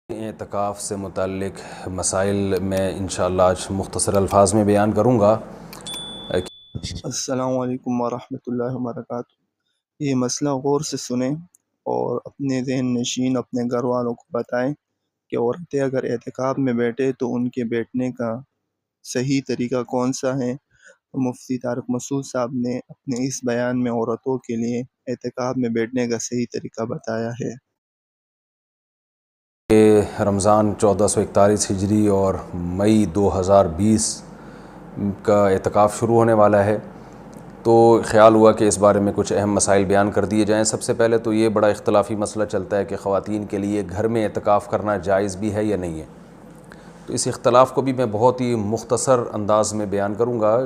اعتکاف سے متعلق مسائل میں انشاءاللہ آج مختصر الفاظ میں بیان کروں گا۔ السلام علیکم ورحمۃ اللہ وبرکاتہ۔ یہ مسئلہ غور سے سنیں اور اپنے ذہن نشین اپنے گھر والوں کو بتائیں کہ عورتیں اگر اعتکاف میں بیٹھے تو ان کے بیٹھنے کا صحیح طریقہ کون سا ہے۔ مفتی طارق مسعود صاحب نے اپنے اس بیان میں عورتوں کے لیے اعتکاف میں بیٹھنے کا صحیح طریقہ بتایا ہے۔ رمضان 1441 ہجری اور مئی 2020 کا اعتکاف شروع ہونے والا ہے، تو خیال ہوا کہ اس بارے میں کچھ اہم مسائل بیان کر دیے جائیں۔ سب سے پہلے تو یہ بڑا اختلافی مسئلہ چلتا ہے کہ خواتین کے لیے گھر میں اعتکاف کرنا جائز بھی ہے یا نہیں ہے، تو اس اختلاف کو بھی میں بہت ہی مختصر انداز میں بیان کروں گا۔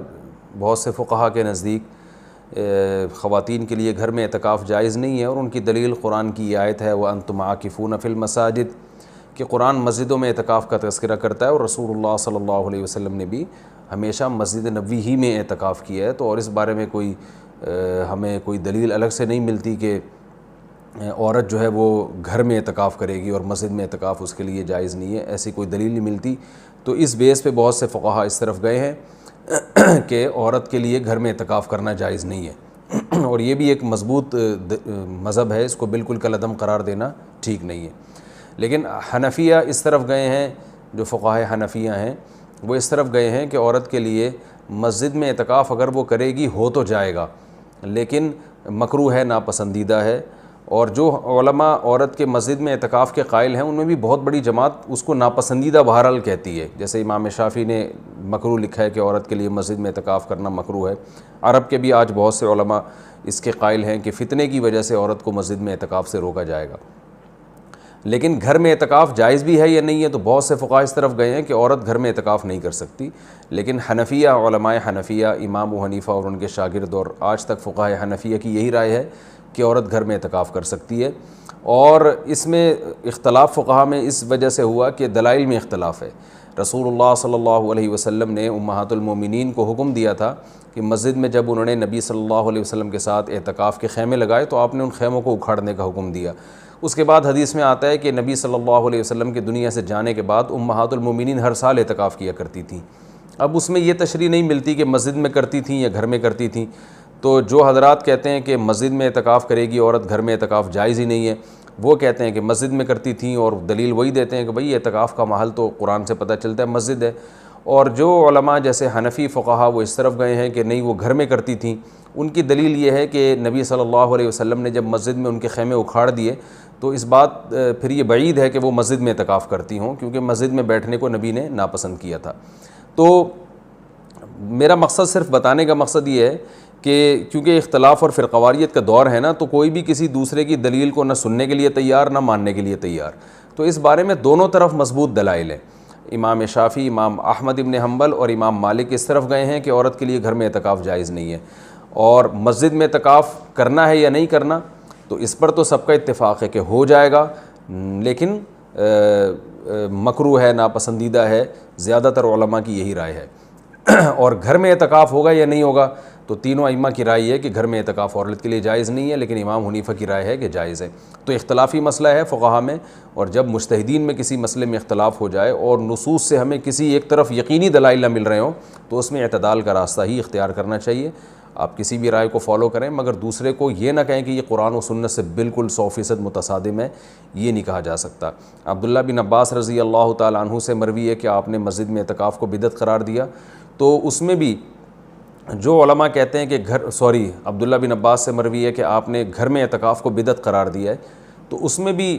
بہت سے فقہا کے نزدیک خواتین کے لیے گھر میں اعتکاف جائز نہیں ہے، اور ان کی دلیل قرآن کی یہ آیت ہے وَأَنْتُمْ عَاكِفُونَ فِي الْمَسَاجِدِ، کہ قرآن مسجدوں میں اعتکاف کا تذکرہ کرتا ہے، اور رسول اللہ صلی اللہ علیہ وسلم نے بھی ہمیشہ مسجد نبوی ہی میں اعتکاف کیا ہے۔ تو اور اس بارے میں ہمیں کوئی دلیل الگ سے نہیں ملتی کہ عورت جو ہے وہ گھر میں اعتکاف کرے گی اور مسجد میں اعتکاف اس کے لیے جائز نہیں ہے، ایسی کوئی دلیل نہیں ملتی۔ تو اس بیس پہ بہت سے فقہا اس طرف گئے ہیں کہ عورت کے لیے گھر میں اعتکاف کرنا جائز نہیں ہے، اور یہ بھی ایک مضبوط مذہب ہے، اس کو بالکل کالعدم قرار دینا ٹھیک نہیں ہے۔ لیکن حنفیہ اس طرف گئے ہیں، جو فقہاء حنفیہ ہیں وہ اس طرف گئے ہیں کہ عورت کے لیے مسجد میں اعتکاف اگر وہ کرے گی ہو تو جائے گا، لیکن مکروہ ہے، ناپسندیدہ ہے۔ اور جو علماء عورت کے مسجد میں اعتکاف کے قائل ہیں ان میں بھی بہت بڑی جماعت اس کو ناپسندیدہ بہرحال کہتی ہے، جیسے امام شافعی نے مکروہ لکھا ہے کہ عورت کے لیے مسجد میں اعتکاف کرنا مکروہ ہے۔ عرب کے بھی آج بہت سے علماء اس کے قائل ہیں کہ فتنے کی وجہ سے عورت کو مسجد میں اعتکاف سے روکا جائے گا۔ لیکن گھر میں اعتکاف جائز بھی ہے یا نہیں ہے، تو بہت سے فقہاء اس طرف گئے ہیں کہ عورت گھر میں اعتکاف نہیں کر سکتی، لیکن حنفیہ علماء حنفیہ امام ابو حنیفہ اور ان کے شاگرد اور آج تک فقہاء حنفیہ کی یہی رائے ہے کہ عورت گھر میں اعتکاف کر سکتی ہے۔ اور اس میں اختلاف فقہاء میں اس وجہ سے ہوا کہ دلائل میں اختلاف ہے۔ رسول اللہ صلی اللہ علیہ وسلم نے امہات المومنین کو حکم دیا تھا کہ مسجد میں جب انہوں نے نبی صلی اللہ علیہ وسلم کے ساتھ اعتکاف کے خیمے لگائے تو آپ نے ان خیموں کو اکھاڑنے کا حکم دیا۔ اس کے بعد حدیث میں آتا ہے کہ نبی صلی اللہ علیہ وسلم کے دنیا سے جانے کے بعد امہات المومنین ہر سال اعتکاف کیا کرتی تھیں۔ اب اس میں یہ تشریح نہیں ملتی کہ مسجد میں کرتی تھیں یا گھر میں کرتی تھیں، تو جو حضرات کہتے ہیں کہ مسجد میں اعتکاف کرے گی عورت، گھر میں اعتکاف جائز ہی نہیں ہے، وہ کہتے ہیں کہ مسجد میں کرتی تھیں، اور دلیل وہی دیتے ہیں کہ بھئی اعتکاف کا محل تو قرآن سے پتہ چلتا ہے مسجد ہے۔ اور جو علماء جیسے حنفی فقہا وہ اس طرف گئے ہیں کہ نہیں وہ گھر میں کرتی تھیں، ان کی دلیل یہ ہے کہ نبی صلی اللہ علیہ وسلم نے جب مسجد میں ان کے خیمے اکھاڑ دیے تو اس بات پھر یہ بعید ہے کہ وہ مسجد میں اعتکاف کرتی ہوں، کیونکہ مسجد میں بیٹھنے کو نبی نے ناپسند کیا تھا۔ تو میرا مقصد صرف بتانے کا مقصد یہ ہے کہ کیونکہ اختلاف اور فرقواریت کا دور ہے نا، تو کوئی بھی کسی دوسرے کی دلیل کو نہ سننے کے لیے تیار نہ ماننے کے لیے تیار، تو اس بارے میں دونوں طرف مضبوط دلائل ہیں۔ امام شافعی، امام احمد ابن حنبل اور امام مالک اس طرف گئے ہیں کہ عورت کے لیے گھر میں اعتکاف جائز نہیں ہے، اور مسجد میں اعتکاف کرنا ہے یا نہیں کرنا، تو اس پر تو سب کا اتفاق ہے کہ ہو جائے گا، لیکن مکروہ ہے، ناپسندیدہ ہے، زیادہ تر علماء کی یہی رائے ہے۔ اور گھر میں اعتکاف ہوگا یا نہیں ہوگا، تو تینوں ائمہ کی رائے ہے کہ گھر میں اعتکاف عورت کے لیے جائز نہیں ہے، لیکن امام حنیفہ کی رائے ہے کہ جائز ہے۔ تو اختلافی مسئلہ ہے فقہا میں، اور جب مجتہدین میں کسی مسئلے میں اختلاف ہو جائے اور نصوص سے ہمیں کسی ایک طرف یقینی دلائل نہ مل رہے ہوں، تو اس میں اعتدال کا راستہ ہی اختیار کرنا چاہیے۔ آپ کسی بھی رائے کو فالو کریں، مگر دوسرے کو یہ نہ کہیں کہ یہ قرآن و سنت سے بالکل 100% متصادم ہے، یہ نہیں کہا جا سکتا۔ عبداللہ بن عباس رضی اللہ تعالیٰ عنہ سے مروی ہے کہ آپ نے مسجد میں اعتکاف کو بدعت قرار دیا، تو اس میں بھی جو علماء کہتے ہیں کہ عبداللہ بن عباس سے مروی ہے کہ آپ نے گھر میں اعتکاف کو بدعت قرار دیا ہے، تو اس میں بھی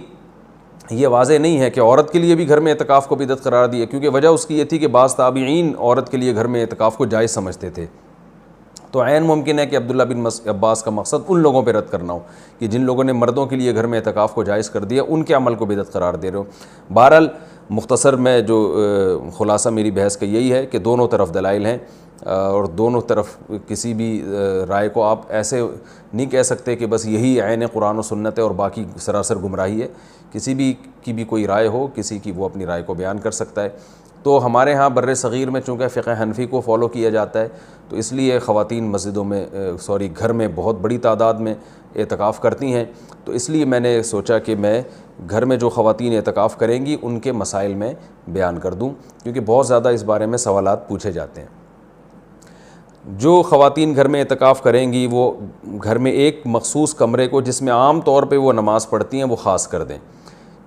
یہ واضح نہیں ہے کہ عورت کے لیے بھی گھر میں اعتکاف کو بدعت قرار دیا، کیونکہ وجہ اس کی یہ تھی کہ بعض تابعین عورت کے لیے گھر میں اعتکاف کو جائز سمجھتے تھے۔ تو عین ممکن ہے کہ عبداللہ بن عباس کا مقصد ان لوگوں پہ رد کرنا ہو کہ جن لوگوں نے مردوں کے لیے گھر میں اعتکاف کو جائز کر دیا، ان کے عمل کو بدعت قرار دے رہے ہو۔ بہرحال مختصر میں جو خلاصہ میری بحث کا یہی ہے کہ دونوں طرف دلائل ہیں، اور دونوں طرف کسی بھی رائے کو آپ ایسے نہیں کہہ سکتے کہ بس یہی عین قرآن و سنت ہے اور باقی سراسر گمراہی ہے۔ کسی بھی کی بھی کوئی رائے ہو، کسی کی وہ اپنی رائے کو بیان کر سکتا ہے۔ تو ہمارے ہاں بر صغیر میں چونکہ فقہ حنفی کو فالو کیا جاتا ہے تو اس لیے خواتین مسجدوں میں گھر میں بہت بڑی تعداد میں اعتکاف کرتی ہیں. تو اس لیے میں نے سوچا کہ میں گھر میں جو خواتین اعتکاف کریں گی ان کے مسائل میں بیان کر دوں، کیونکہ بہت زیادہ اس بارے میں سوالات پوچھے جاتے ہیں. جو خواتین گھر میں اعتکاف کریں گی وہ گھر میں ایک مخصوص کمرے کو جس میں عام طور پہ وہ نماز پڑھتی ہیں وہ خاص کر دیں،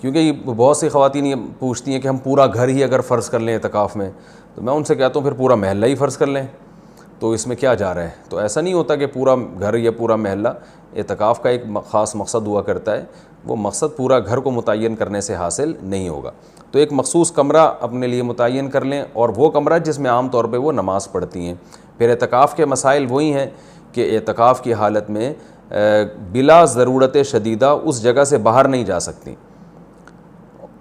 کیونکہ یہ بہت سی خواتین یہ پوچھتی ہیں کہ ہم پورا گھر ہی اگر فرض کر لیں اعتکاف میں، تو میں ان سے کہتا ہوں پھر پورا محلہ ہی فرض کر لیں، تو اس میں کیا جا رہا ہے؟ تو ایسا نہیں ہوتا کہ پورا گھر یا پورا محلہ. اعتکاف کا ایک خاص مقصد ہوا کرتا ہے، وہ مقصد پورا گھر کو متعین کرنے سے حاصل نہیں ہوگا. تو ایک مخصوص کمرہ اپنے لیے متعین کر لیں، اور وہ کمرہ جس میں عام طور پہ وہ نماز پڑھتی ہیں. پھر اعتکاف کے مسائل وہی ہیں کہ اعتکاف کی حالت میں بلا ضرورت شدیدہ اس جگہ سے باہر نہیں جا سکتی.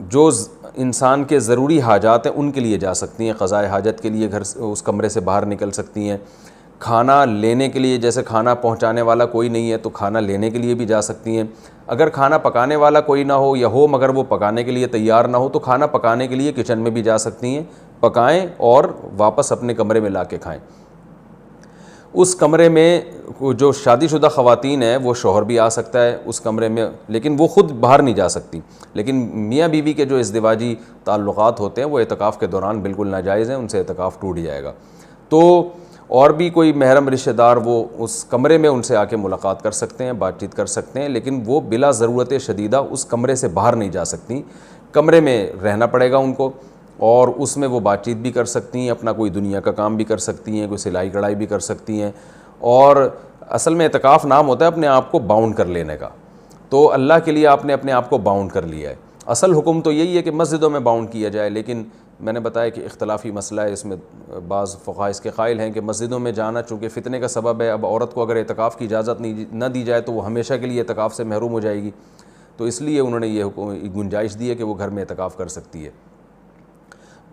جو انسان کے ضروری حاجات ہیں ان کے لیے جا سکتی ہیں، قضائے حاجت کے لیے اس کمرے سے باہر نکل سکتی ہیں. کھانا لینے کے لیے، جیسے کھانا پہنچانے والا کوئی نہیں ہے تو کھانا لینے کے لیے بھی جا سکتی ہیں. اگر کھانا پکانے والا کوئی نہ ہو یا ہو مگر وہ پکانے کے لیے تیار نہ ہو تو کھانا پکانے کے لیے کچن میں بھی جا سکتی ہیں، پکائیں اور واپس اپنے کمرے میں لا کے کھائیں. اس کمرے میں جو شادی شدہ خواتین ہیں وہ شوہر بھی آ سکتا ہے اس کمرے میں، لیکن وہ خود باہر نہیں جا سکتی. لیکن میاں بیوی کے جو ازدواجی تعلقات ہوتے ہیں وہ اعتکاف کے دوران بالکل ناجائز ہیں، ان سے اعتکاف ٹوٹ جائے گا. تو اور بھی کوئی محرم رشتہ دار وہ اس کمرے میں ان سے آ کے ملاقات کر سکتے ہیں، بات چیت کر سکتے ہیں، لیکن وہ بلا ضرورت شدیدہ اس کمرے سے باہر نہیں جا سکتی. کمرے میں رہنا پڑے گا ان کو، اور اس میں وہ بات چیت بھی کر سکتی ہیں، اپنا کوئی دنیا کا کام بھی کر سکتی ہیں، کوئی سلائی کڑھائی بھی کر سکتی ہیں. اور اصل میں اعتکاف نام ہوتا ہے اپنے آپ کو باؤنڈ کر لینے کا. تو اللہ کے لیے آپ نے اپنے آپ کو باؤنڈ کر لیا ہے. اصل حکم تو یہی ہے کہ مسجدوں میں باؤنڈ کیا جائے، لیکن میں نے بتایا کہ اختلافی مسئلہ ہے، اس میں بعض فقہاء اس کے قائل ہیں کہ مسجدوں میں جانا چونکہ فتنے کا سبب ہے، اب عورت کو اگر اعتکاف کی اجازت نہ دی جائے تو وہ ہمیشہ کے لیے اعتکاف سے محروم ہو جائے گی. تو اس لیے انہوں نے یہ گنجائش دی ہے کہ وہ گھر میں اعتکاف کر سکتی ہے.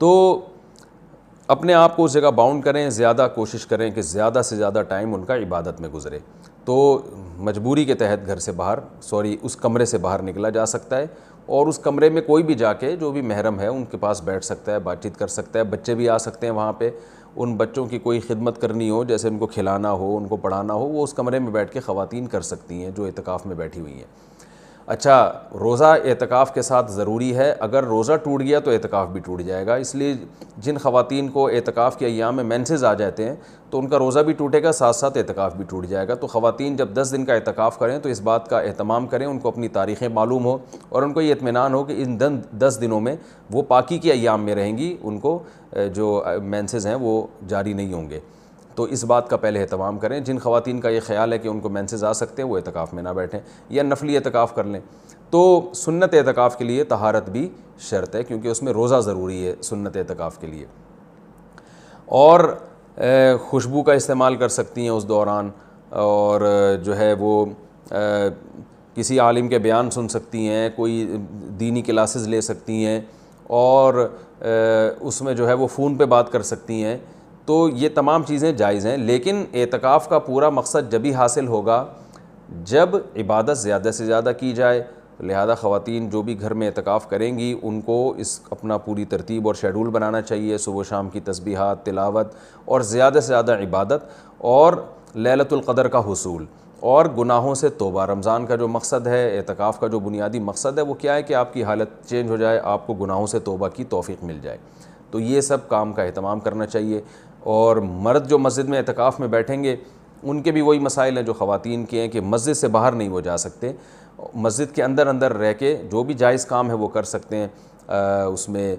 تو اپنے آپ کو اس جگہ باؤنڈ کریں، زیادہ کوشش کریں کہ زیادہ سے زیادہ ٹائم ان کا عبادت میں گزرے. تو مجبوری کے تحت گھر سے باہر اس کمرے سے باہر نکلا جا سکتا ہے، اور اس کمرے میں کوئی بھی جا کے جو بھی محرم ہے ان کے پاس بیٹھ سکتا ہے، بات چیت کر سکتا ہے. بچے بھی آ سکتے ہیں وہاں پہ، ان بچوں کی کوئی خدمت کرنی ہو، جیسے ان کو کھلانا ہو، ان کو پڑھانا ہو، وہ اس کمرے میں بیٹھ کے خواتین کر سکتی ہیں جو اعتکاف میں بیٹھی ہوئی ہیں. اچھا، روزہ اعتکاف کے ساتھ ضروری ہے، اگر روزہ ٹوٹ گیا تو اعتکاف بھی ٹوٹ جائے گا. اس لیے جن خواتین کو اعتکاف کے ایام میں مینسز آ جاتے ہیں تو ان کا روزہ بھی ٹوٹے گا، ساتھ ساتھ اعتکاف بھی ٹوٹ جائے گا. تو خواتین جب 10 دن کا اعتکاف کریں تو اس بات کا اہتمام کریں، ان کو اپنی تاریخیں معلوم ہو اور ان کو یہ اطمینان ہو کہ ان 10 دنوں میں وہ پاکی کے ایام میں رہیں گی، ان کو جو مینسز ہیں وہ جاری نہیں ہوں گے. تو اس بات کا پہلے اہتمام کریں. جن خواتین کا یہ خیال ہے کہ ان کو مینسز آ سکتے ہیں وہ اعتکاف میں نہ بیٹھیں یا نفلی اعتکاف کر لیں. تو سنت اعتکاف کے لیے طہارت بھی شرط ہے، کیونکہ اس میں روزہ ضروری ہے سنت اعتکاف کے لیے. اور خوشبو کا استعمال کر سکتی ہیں اس دوران، اور جو ہے وہ کسی عالم کے بیان سن سکتی ہیں، کوئی دینی کلاسز لے سکتی ہیں، اور اس میں جو ہے وہ فون پہ بات کر سکتی ہیں. تو یہ تمام چیزیں جائز ہیں، لیکن اعتکاف کا پورا مقصد جبھی حاصل ہوگا جب عبادت زیادہ سے زیادہ کی جائے. لہذا خواتین جو بھی گھر میں اعتکاف کریں گی ان کو اپنا پوری ترتیب اور شیڈول بنانا چاہیے، صبح و شام کی تسبیحات، تلاوت، اور زیادہ سے زیادہ عبادت اور لیلۃ القدر کا حصول اور گناہوں سے توبہ. رمضان کا جو مقصد ہے، اعتکاف کا جو بنیادی مقصد ہے وہ کیا ہے کہ آپ کی حالت چینج ہو جائے، آپ کو گناہوں سے توبہ کی توفیق مل جائے. تو یہ سب کام کا اہتمام کرنا چاہیے. اور مرد جو مسجد میں اعتکاف میں بیٹھیں گے ان کے بھی وہی مسائل ہیں جو خواتین کے ہیں کہ مسجد سے باہر نہیں وہ جا سکتے، مسجد کے اندر رہ کے جو بھی جائز کام ہے وہ کر سکتے ہیں. اس میں